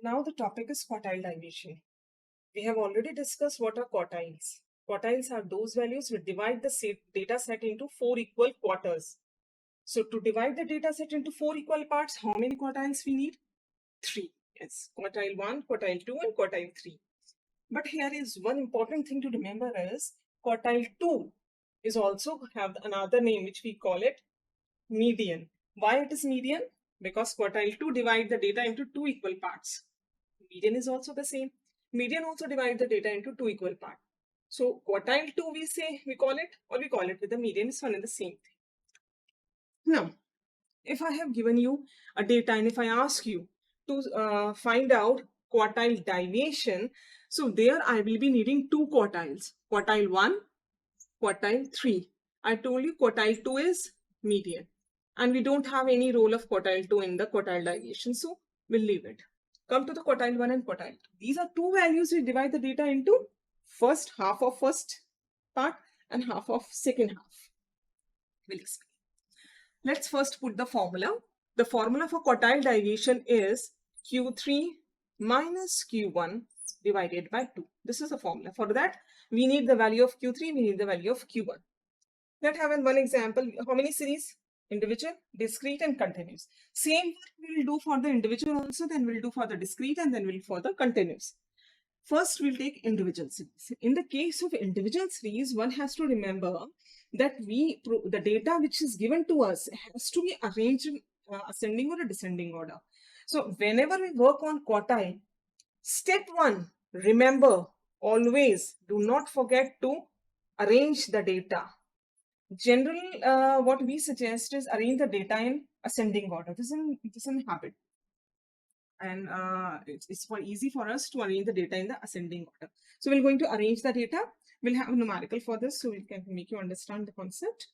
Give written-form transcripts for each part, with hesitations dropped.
Now the topic is quartile deviation. We have already discussed what are quartiles. Quartiles are those values which divide the data set into 4 equal quarters. So to divide the data set into 4 equal parts, how many quartiles we need? 3. Yes, quartile 1, quartile 2 and quartile 3. But here is one important thing to remember is quartile 2 is also have another name which we call it median. Why it is median? Because quartile 2 divide the data into 2 equal parts. Median is also the same. Median also divide the data into 2 equal parts. So quartile 2 we call it, or we call it with the median is one and the same thing. Now, if I have given you a data and if I ask you to find out quartile deviation, so there I will be needing 2 quartiles, quartile 1, quartile 3. I told you quartile 2 is median and we don't have any role of quartile 2 in the quartile deviation, so we'll leave it. Come to the quartile 1 and quartile 2. These are two values we divide the data into first half of first part and half of second half. We'll explain. Let's first put the formula. The formula for quartile deviation is Q3 minus Q1 divided by 2. This is the formula. For that, we need the value of Q3, we need the value of Q1. Let's have one example. How many series? Individual, discrete and continuous. Same work we will do for the individual also, then we'll do for the discrete and then we'll for the continuous. First, we'll take individual series. In the case of individual series, one has to remember that the data which is given to us has to be arranged in ascending or a descending order. So whenever we work on quartile, step 1, remember, always do not forget to arrange the data. Generally, what we suggest is arrange the data in ascending order. This is a habit. And it's quite easy for us to arrange the data in the ascending order. So we're going to arrange the data. We'll have a numerical for this, so we can make you understand the concept.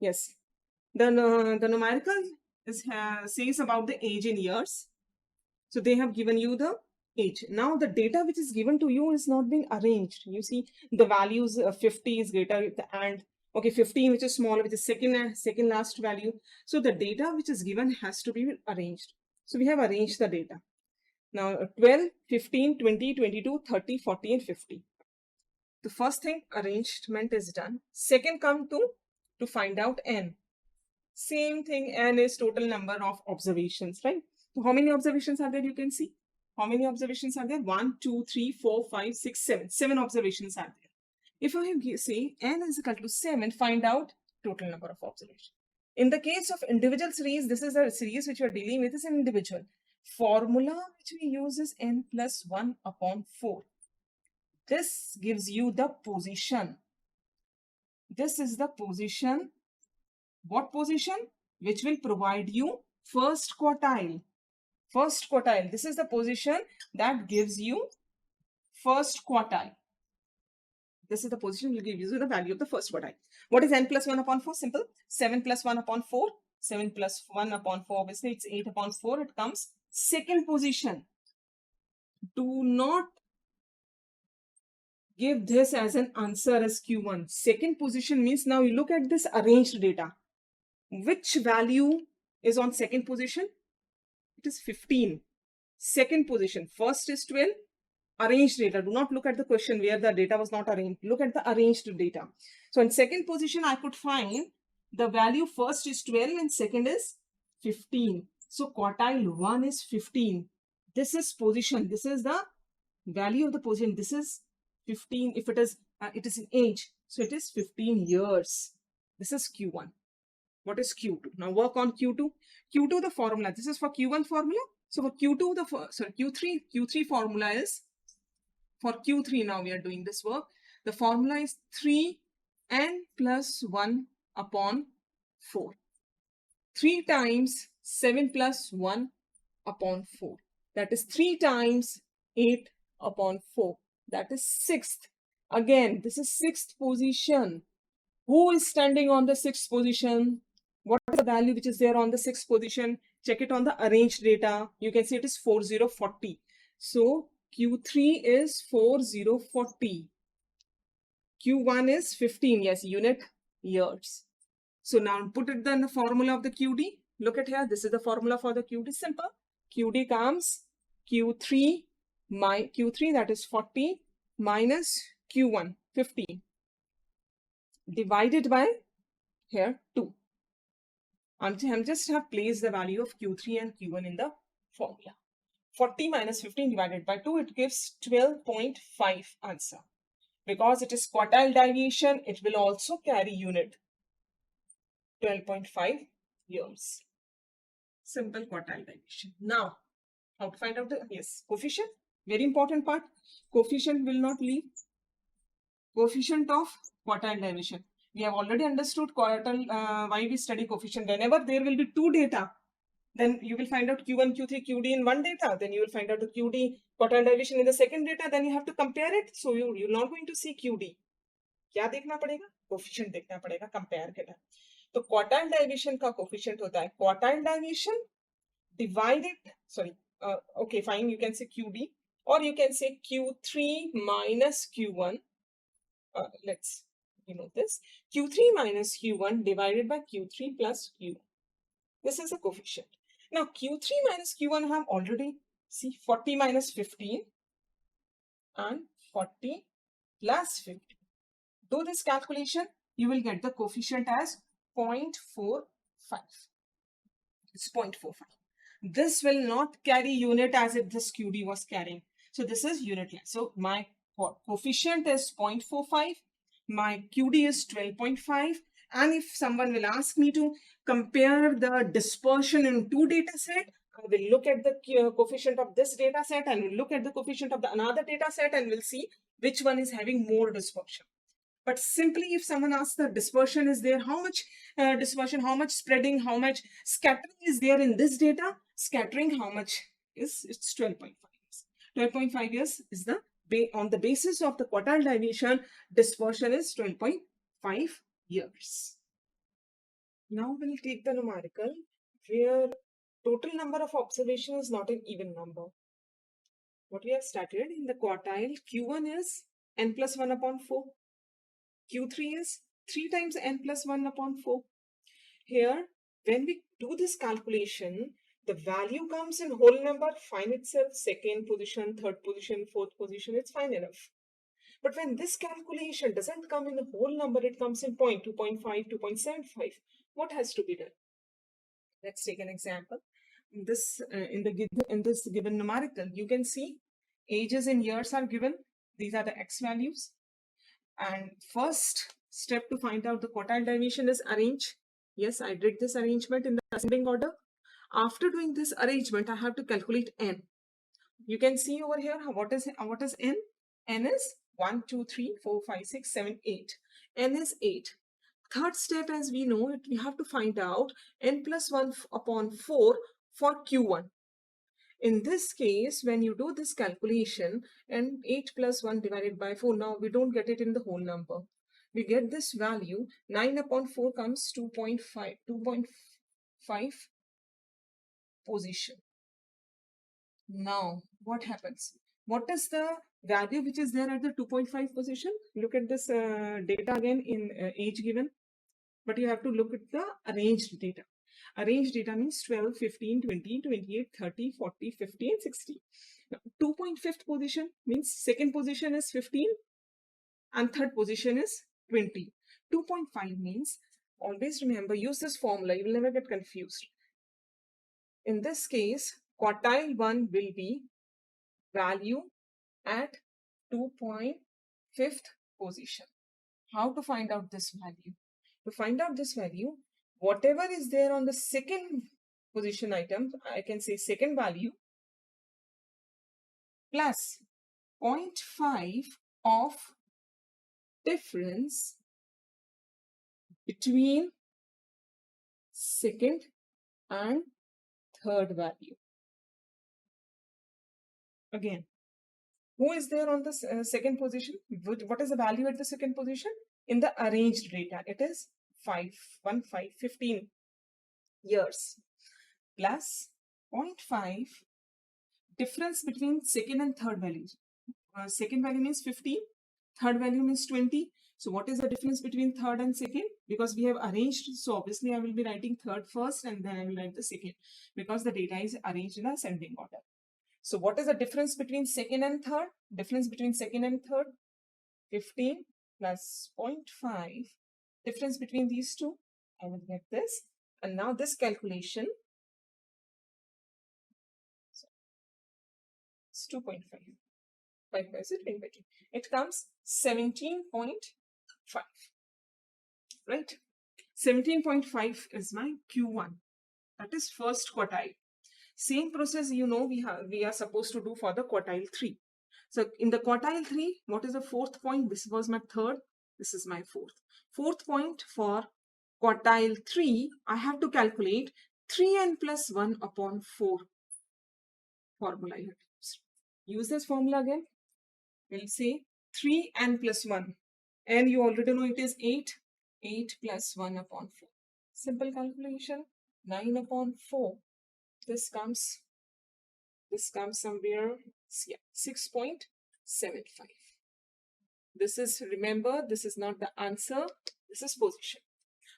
Yes, the numerical says about the age in years. So they have given you the age. Now the data which is given to you is not being arranged. You see the values 50 is greater and okay 15 which is smaller, which is second last value. So the data which is given has to be arranged. So we have arranged the data. Now 12, 15, 20, 22, 30, 40 and 50. The first thing, arrangement is done. Second, come to find out n. Same thing, n is total number of observations, right? So how many observations are there? You can see. How many observations are there? 1, 2, 3, 4, 5, 6, 7. 7 observations are there. If I say n is equal to 7, find out total number of observations. In the case of individual series, this is a series which we are dealing with is an individual. Formula which we use is n plus 1 upon 4. This gives you the position. This is the position. What position? Which will provide you first quartile. First quartile. This is the position that gives you first quartile. This is the position will give you the value of the first quartile. What is n plus 1 upon 4? Simple. 7 plus 1 upon 4. 7 plus 1 upon 4. Obviously, it's 8 upon 4. It comes second position. Do not give this as an answer as Q1. Second position means now you look at this arranged data. Which value is on second position? It is 15. Second position. First is 12. Arranged data. Do not look at the question where the data was not arranged. Look at the arranged data. So in second position, I could find the value first is 12 and second is 15. So quartile 1 is 15. This is position. This is the value of the position. This is 15. If it is in age, so it is 15 years. This is Q1. What is Q2? Now work on Q2. Q2 the formula. This is for Q1 formula. So for Q2 Q3 formula is for Q3. Now we are doing this work. The formula is 3n plus 1 upon 4. 3 times 7 plus 1 upon 4. That is 3 times 8 upon 4. That is 6th. Again, this is 6th position. Who is standing on the 6th position? What is the value which is there on the 6th position? Check it on the arranged data. You can see it is 4040. So Q3 is 4040. Q1 is 15. Yes, unit years. So now put it in the formula of the QD. Look at here. This is the formula for the QD. Simple. QD comes Q3, my Q3 that is 40 minus Q1 15 divided by here 2. I'm just have placed the value of Q3 and Q1 in the formula. 40 minus 15 divided by 2, it gives 12.5 answer. Because it is quartile deviation, it will also carry unit 12.5 years. Simple quartile deviation. Now, how to find out the coefficient? Very important part. Coefficient will not leave. Coefficient of quartile deviation. We have already understood quartile, why we study coefficient. Whenever there will be two data, then you will find out Q1, Q3, QD in one data. Then you will find out the QD quartile deviation in the second data. Then you have to compare it. So you're not going to see QD. क्या देखना पड़ेगा? Coefficient देखना पड़ेगा compare के लिए. तो quartile deviation का coefficient होता है quartile deviation divided, okay, fine, you can say QD or you can say Q3 minus Q1. Let's denote this. Q3 minus Q1 divided by Q3 plus Q1. This is a coefficient. Now Q3 minus Q1 have already, see, 40 minus 15 and 40 plus 15. Do this calculation, you will get the coefficient as 0.45. It's 0.45. This will not carry unit as if this QD was carrying. So this is unitless. So my coefficient is 0.45. My QD is 12.5. And if someone will ask me to compare the dispersion in two data set, I will look at the coefficient of this data set and will look at the coefficient of the another data set and will see which one is having more dispersion. But simply if someone asks the dispersion is there, how much dispersion, how much spreading, how much scattering is there in this data? Scattering, how much is, it's 12.5 years. 12.5 years is the, on the basis of the quartile deviation, dispersion is 12.5 years. Now we'll take the numerical where total number of observations is not an even number. What we have started in the quartile, Q1 is n plus 1 upon 4. Q3 is 3 times n plus 1 upon 4. Here, when we do this calculation, the value comes in whole number, fine itself, second position, third position, fourth position, it's fine enough. But when this calculation doesn't come in the whole number, it comes in 2.5, 2.75. What has to be done? Let's take an example. This in this given numerical, you can see ages in years are given. These are the x values. And first step to find out the quartile deviation is arrange. Yes, I did this arrangement in the ascending order. After doing this arrangement, I have to calculate n. You can see over here what is n? N is 1, 2, 3, 4, 5, 6, 7, 8. N is 8. Third step, as we know, we have to find out n plus 1 upon 4 for Q1. In this case, when you do this calculation, and 8 plus 1 divided by 4, now we don't get it in the whole number. We get this value, 9 upon 4 comes 2.5 position. Now, what happens? What is the value which is there at the 2.5 position? Look at this data again in age given. But you have to look at the arranged data. Arranged data means 12, 15, 20, 28, 30, 40, 50 and 60. Now, 2.5 position means second position is 15 and third position is 20. 2.5 means, always remember, use this formula, you will never get confused. In this case, quartile 1 will be value at 2.5th position. How to find out this value? To find out this value, whatever is there on the second position item, I can say second value, plus 0.5 of difference between second and third value. Again, who is there on the second position? What is the value at the second position? In the arranged data, it is 15 years plus 0.5 difference between second and third values. Second value means 15, third value means 20. So what is the difference between third and second? Because we have arranged, so obviously I will be writing third first and then I will write the second because the data is arranged in ascending order. So what is the difference between second and third? Difference between second and third? 15 plus 0.5. Difference between these two? I will get this. And now this calculation, so it's 2.5. 5 by 20 by 2. It comes 17.5. Right? 17.5 is my Q1. That is first quartile. Same process, you know, we are supposed to do for the quartile 3. So in the quartile 3, what is the fourth point? This was my third. This is my fourth. Fourth point for quartile 3, I have to calculate 3n plus 1 upon 4 formula. You have to use this formula again. We'll say 3n plus 1. And you already know it is 8. 8 plus 1 upon 4. Simple calculation. 9 upon 4. This comes somewhere, yeah, 6.75. This is, remember, this is not the answer. This is position.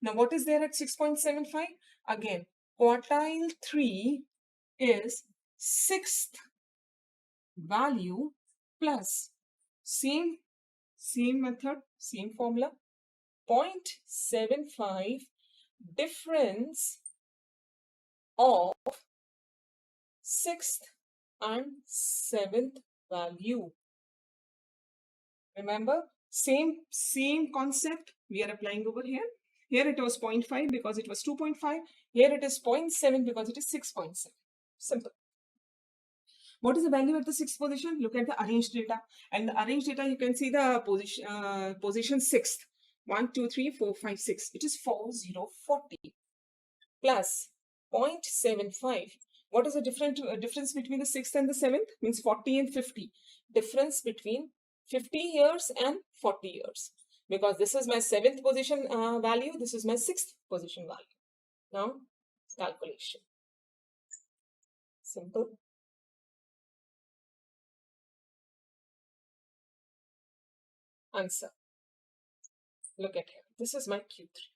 Now, what is there at 6.75? Again, quartile 3 is 6th value plus same method, same formula, 0.75 difference of 6th and 7th value. Remember, same concept we are applying over here. Here it was 0.5 because it was 2.5. Here it is 0.7 because it is 6.7. Simple. What is the value at the 6th position? Look at the arranged data. And the arranged data, you can see the position 6th. 1, 2, 3, 4, 5, 6. It is 4040 plus 0.75. What is the difference between the 6th and the 7th? Means 40 and 50. Difference between 50 years and 40 years. Because this is my 7th position value. This is my 6th position value. Now, calculation. Simple. Answer. Look at here. This is my Q3.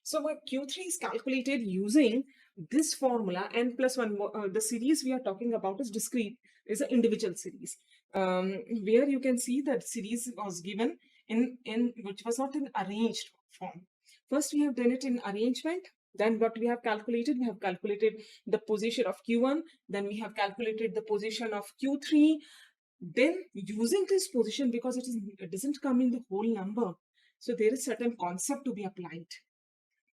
So my Q3 is calculated using this formula n plus 1. The series we are talking about is discrete, is an individual series. Where you can see that series was given in which was not in arranged form. First we have done it in arrangement. Then what we have calculated the position of Q1. Then we have calculated the position of Q3. Then using this position, because it doesn't come in the whole number, so there is certain concept to be applied.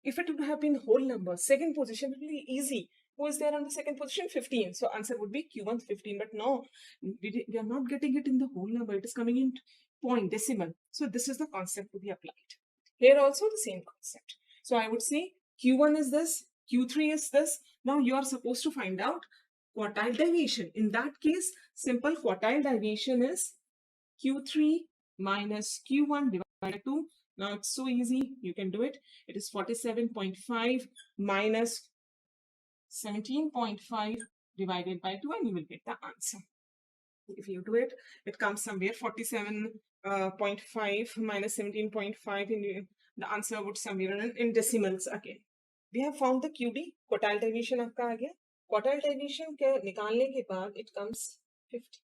If it would have been whole number, second position would be easy. Who is there on the second position? 15. So answer would be Q1 15. But no, we are not getting it in the whole number. It is coming in point, decimal. So this is the concept to be applied. Here also the same concept. So I would say Q1 is this, Q3 is this. Now you are supposed to find out quartile deviation. In that case, simple quartile deviation is Q3 minus Q1 divided by 2. Now it's so easy, you can do it. It is 47.5 minus 17.5 divided by 2 and you will get the answer. If you do it, it comes somewhere 47.5 minus 17.5 and the answer would somewhere in decimals again. We have found the QD, quartile deviation आपका आ गया. Quartile deviation के निकालने के बाद it comes 50.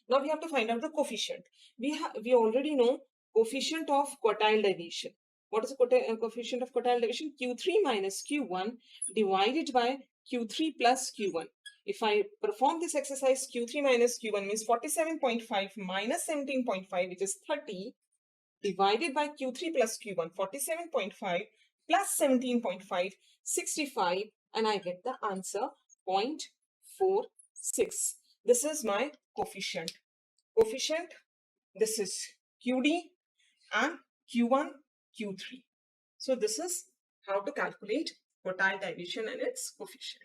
Now we have to find out the coefficient. We already know coefficient of quartile deviation. What is the coefficient of quartile deviation? Q3 minus Q1 divided by Q3 plus Q1. If I perform this exercise, Q3 minus Q1 means 47.5 minus 17.5, which is 30, divided by Q3 plus Q1, 47.5 plus 17.5, 65, and I get the answer 0.46. This is my coefficient. This is QD and Q1, Q3. So this is how to calculate quartile deviation and its coefficient.